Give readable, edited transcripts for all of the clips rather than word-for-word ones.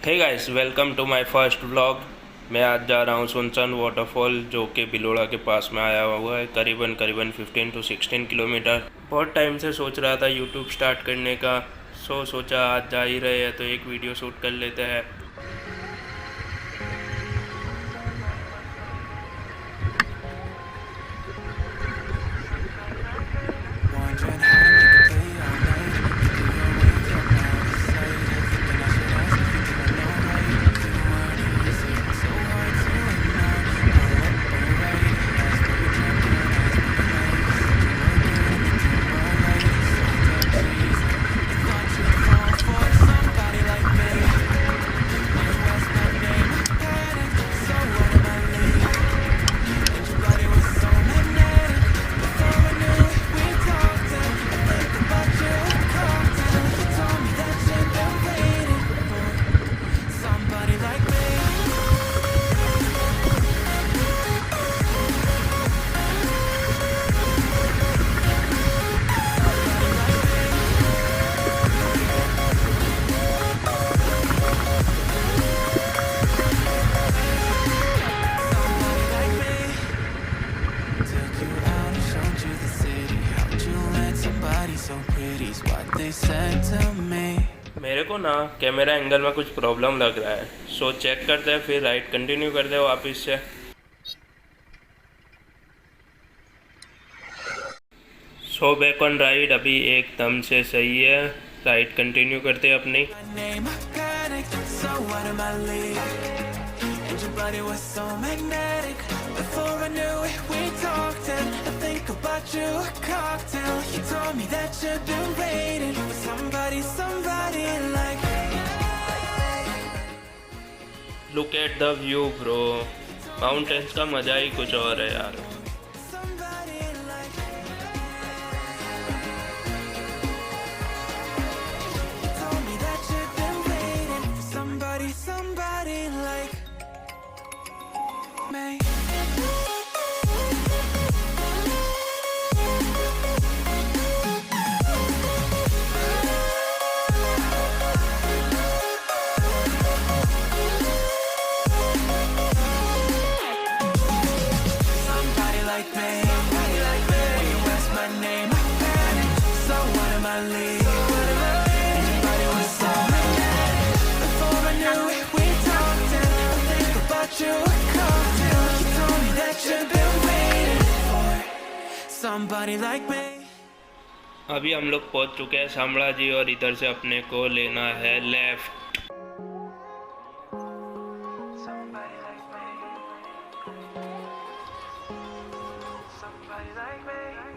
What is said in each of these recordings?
Hey guys, welcome to my first vlog. मैं आज जा रहा हूँ सुनसन वाटरफॉल, जो कि बिलोड़ा के पास में आया हुआ है। करीबन 15 to 16 किलोमीटर। बहुत टाइम से सोच रहा था यूट्यूब स्टार्ट करने का, सोचा आज जा ही रहे हैं तो एक वीडियो शूट कर लेते हैं। मेरे को ना कैमरा एंगल में कुछ प्रॉब्लम लग रहा है, सो चेक करते हैं, फिर राइड कंटिन्यू करते हैं वापस से। सो बैक ऑन राइड, अभी एकदम से सही है। राइड कंटिन्यू करते हैं अपनी। Look at the view bro, mountains का मजा ही कुछ और है यार। अभी हम लोग पहुंच चुके हैं शामला जी, और इधर से अपने को लेना है left.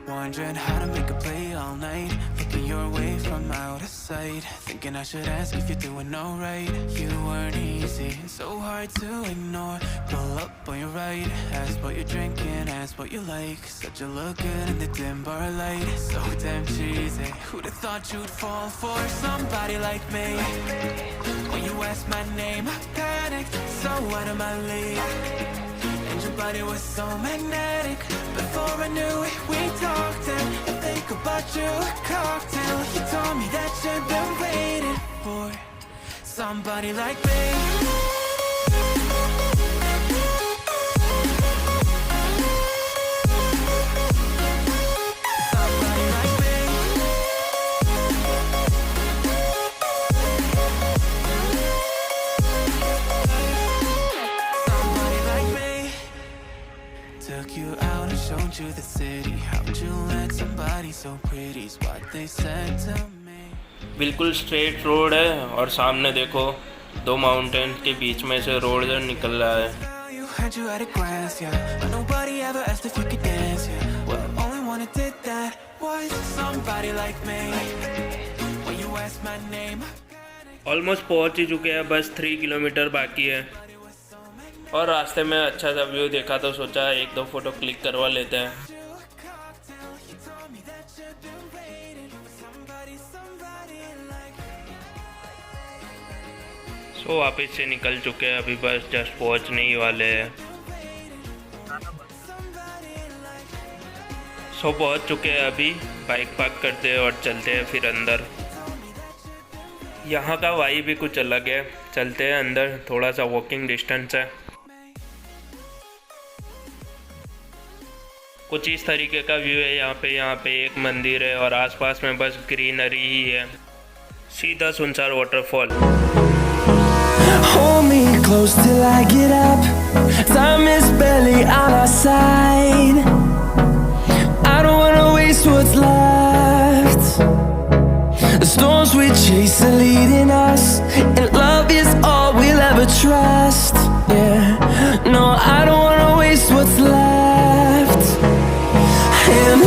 Wondering how to make a play all night, looking your way from out of sight, thinking I should ask if you're doing alright. You weren't easy, so hard to ignore. Pull up on your right, ask what you're drinking, ask what you like. Said you look good in the dim bar light, so damn cheesy. Who'd have thought you'd fall for somebody like me? When you asked my name, I panicked, so out of my league. And your body was so magnetic. Before I knew it, we talked, and I think about you a cocktail. You told me that you've been waiting for somebody like me. Took you out and showed you the city. How'd you let somebody so pretty? Is what they said to me. बिल्कुल straight road है, और सामने देखो दो mountain के बीच में से road निकल रहा है। You had you at a glance, yeah. But nobody ever asked if you could dance, yeah. Well, the only one who did that was somebody like me. When you asked my name, almost पहुंच ही चुके हैं, बस 3 kilometre बाकी है। और रास्ते में अच्छा सा व्यू देखा तो सोचा एक दो फोटो क्लिक करवा लेते हैं। सो वापस से निकल चुके हैं, अभी बस जस्ट पहुंचने ही वाले हैं। सो पहुंच चुके हैं, अभी बाइक पार्क करते हैं और चलते हैं फिर अंदर। यहाँ का वाइब भी कुछ अलग है। चलते हैं अंदर, थोड़ा सा वॉकिंग डिस्टेंस है। कुछ इस तरीके का व्यू है यहाँ पे एक मंदिर है और आसपास में बस ग्रीनरी ही है। सीधा Sunsar waterfall. Hold me close till I get up. Time is barely on our side. I don't wanna waste what's left. The storms we chase are leading us, and love is all we'll ever trust. Yeah, no, I don't wanna waste what's left. And